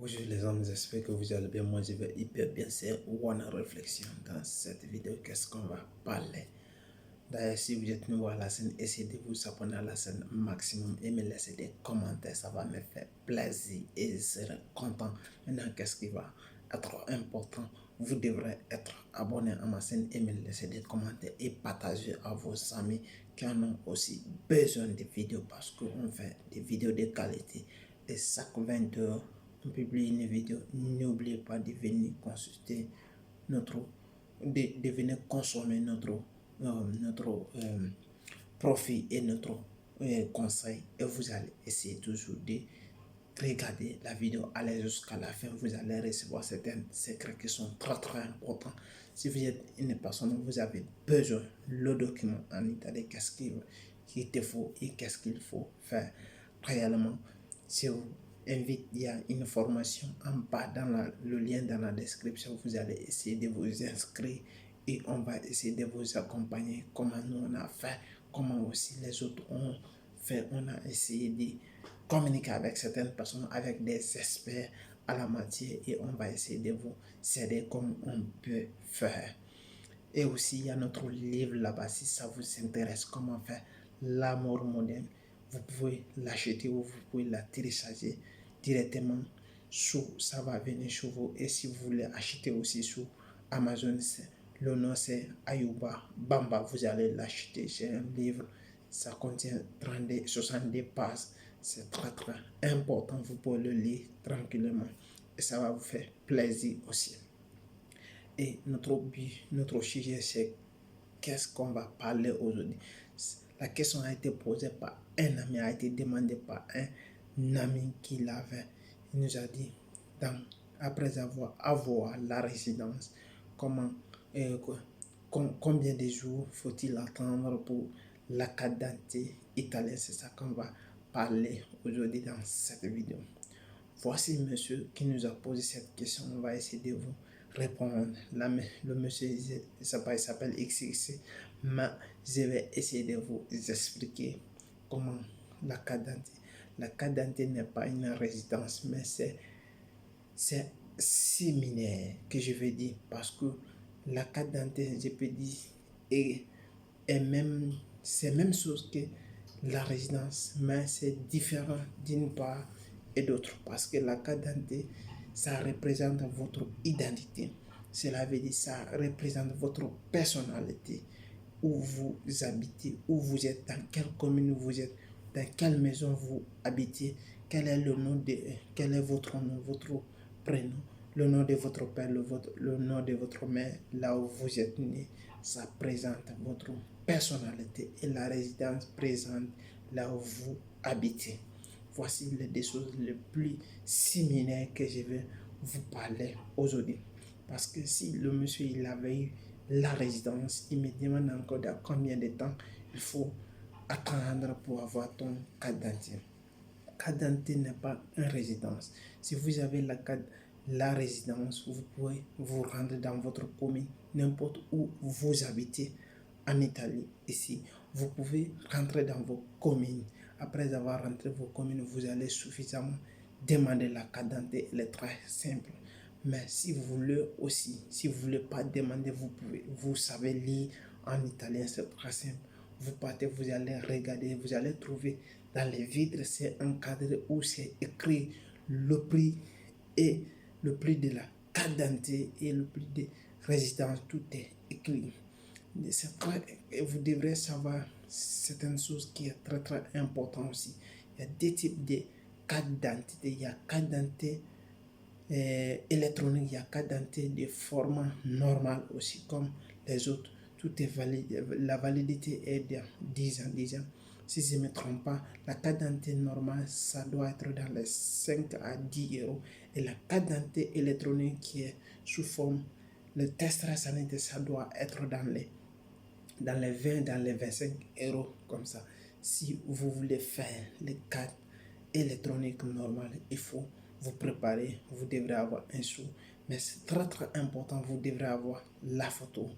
Bonjour les hommes, j'espère que vous allez bien. Moi je vais hyper bien. C'est One Réflexion. Dans cette vidéo, qu'est-ce qu'on va parler? D'ailleurs, si vous êtes nouveau à la chaîne, essayez de vous abonner à la chaîne maximum et me laisser des commentaires. Ça va me faire plaisir et je serai content. Maintenant, qu'est-ce qui va être important? Vous devrez être abonné à ma chaîne et me laisser des commentaires et partager à vos amis qui en ont aussi besoin de vidéos parce qu'on fait des vidéos de qualité. Et chaque 20 heures, on publie une vidéo. N'oubliez pas de venir consulter notre, de venir consommer notre profit et notre conseil. Et vous allez essayer toujours de regarder la vidéo, aller jusqu'à la fin. Vous allez recevoir certains secrets qui sont très importants. Si vous êtes une personne, vous avez besoin le document en italien, qu'est-ce qu'il te faut et qu'est-ce qu'il faut faire réellement. Si vous invite, il y a une formation en bas dans le lien dans la description. Vous allez essayer de vous inscrire et on va essayer de vous accompagner comment nous on a fait, comment aussi les autres ont fait. On a essayé de communiquer avec certaines personnes, avec des experts à la matière et on va essayer de vous aider comme on peut faire. Et aussi, il y a notre livre là-bas, si ça vous intéresse, comment faire l'amour moderne. Vous pouvez l'acheter ou vous pouvez la télécharger directement ça va venir chez vous. Et si vous voulez acheter aussi sur Amazon, le nom c'est Ayuba Bamba, vous allez l'acheter. C'est un livre, ça contient 70 pages. C'est très important, vous pouvez le lire tranquillement et ça va vous faire plaisir aussi. Et notre but, notre sujet, c'est qu'est-ce qu'on va parler aujourd'hui. La question a été posée par un ami, a été demandée par un ami qui l'avait. Il nous a dit, après avoir la résidence, combien de jours faut-il attendre pour la carte d'identité italienne. C'est ça qu'on va parler aujourd'hui dans cette vidéo. Voici monsieur qui nous a posé cette question. On va essayer de vous répondre. Le monsieur, il s'appelle XX. Mais je vais essayer de vous expliquer comment la carte d'identité. La carte d'identité n'est pas une résidence, mais c'est similaire que je vais dire parce que la carte d'identité, je peux dire, c'est même chose que la résidence, mais c'est différent d'une part et d'autre parce que la carte d'identité, ça représente votre identité. Cela veut dire ça représente votre personnalité, où vous habitez, où vous êtes, dans quelle commune vous êtes, dans quelle maison vous habitez, quel est le nom de, quel est votre nom, votre prénom, le nom de votre père, le nom de votre mère, là où vous êtes né. Ça présente votre personnalité et la résidence présente là où vous habitez. Voici les deux choses les plus similaires que je vais vous parler aujourd'hui. Parce que si le monsieur il avait eu la résidence, il me demande encore dans combien de temps il faut attendre pour avoir ton carte d'identité. Carte d'identité n'est pas une résidence. Si vous avez la résidence, vous pouvez vous rendre dans votre commune, n'importe où vous habitez en Italie, ici. Vous pouvez rentrer dans vos communes. Après avoir rentré vos communes, vous allez suffisamment demander la carte d'identité. Elle est très simple. Mais si vous voulez aussi, si vous ne voulez pas demander, vous savez lire en italien, c'est très simple. Vous partez, vous allez regarder, vous allez trouver dans les vitres, c'est encadré où c'est écrit le prix et le prix de la carte d'identité et le prix de résidence, tout est écrit. Et vous devrez savoir certaines choses qui est très important aussi. Il y a deux types de carte d'identité. Il y a carte d'identité électronique, il y a carte d'identité de format normal aussi comme les autres. Tout est valide, la validité est de 10 ans, 10 ans. Si je ne me trompe pas, la carte d'identité normale, ça doit être dans les 5 à 10 euros. Et la carte d'identité électronique qui est sous forme, le test sanitaire, ça doit être dans les 20, dans les 25 euros comme ça. Si vous voulez faire les cartes électroniques normales, il faut vous préparer, vous devrez avoir un sou. Mais c'est très important, vous devrez avoir la photo.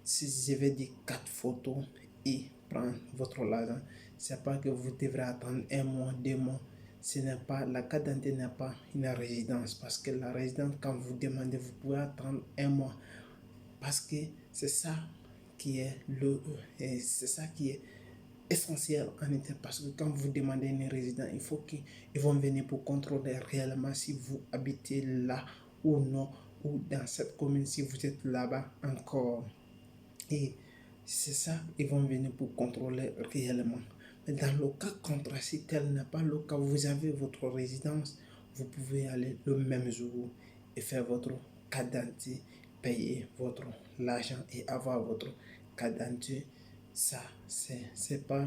Si je vais dire 4 photos et prendre votre argent, c'est pas que vous devrez attendre un mois, 2 mois. ce n'est pas, la carte d'identité n'est pas une résidence, parce que la résidence, quand vous demandez, vous pouvez attendre un mois, parce que c'est ça qui est c'est ça qui est essentiel en été, parce que quand vous demandez une résidence, il faut qu'ils vont venir pour contrôler réellement si vous habitez là ou non, ou dans cette commune, si vous êtes là-bas encore. Et c'est ça, ils vont venir pour contrôler réellement. Mais dans le cas contraire, si tel n'est pas le cas, vous avez votre résidence, vous pouvez aller le même jour et faire votre carte d'identité, payer votre l'argent et avoir votre carte d'identité. Ça, c'est pas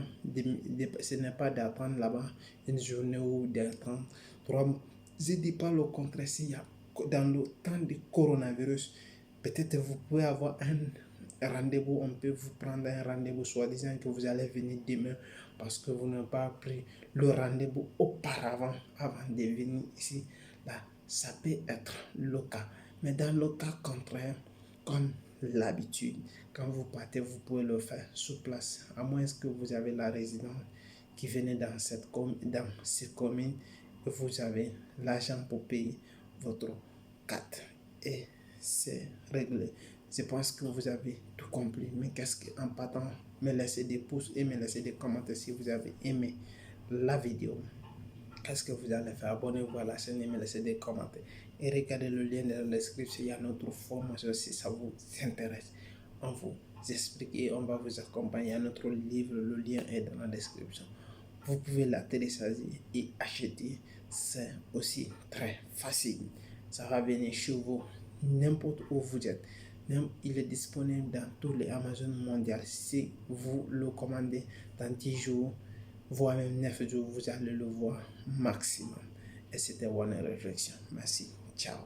ce n'est pas d'attendre là-bas une journée ou d'attendre 3 mois. Je ne dis pas le contraire. S'il y a, dans le temps du coronavirus, peut-être vous pouvez avoir un rendez-vous, on peut vous prendre un rendez-vous soi-disant que vous allez venir demain parce que vous n'avez pas pris le rendez-vous auparavant avant de venir ici. Là, ça peut être le cas. Mais dans le cas contraire, comme l'habitude, quand vous partez, vous pouvez le faire sur place, à moins que vous avez la résidence qui venait dans ces communes et vous avez l'argent pour payer votre carte. Et c'est réglé. Je pense que vous avez tout compris. Mais qu'est-ce qu'en partant, me laissez des pouces et me laissez des commentaires si vous avez aimé la vidéo. Qu'est-ce que vous allez faire? Abonnez-vous à la chaîne et me laissez des commentaires. Et regardez le lien dans la description. Il y a notre formation si ça vous intéresse. On vous explique et on va vous accompagner à notre livre. Le lien est dans la description. Vous pouvez la télécharger et acheter. C'est aussi très facile. Ça va venir chez vous n'importe où vous êtes. Il est disponible dans tous les Amazon mondiales. Si vous le commandez dans 10 jours, voire même 9 jours, vous allez le voir maximum. Et c'était One Réflexion. Merci. Ciao.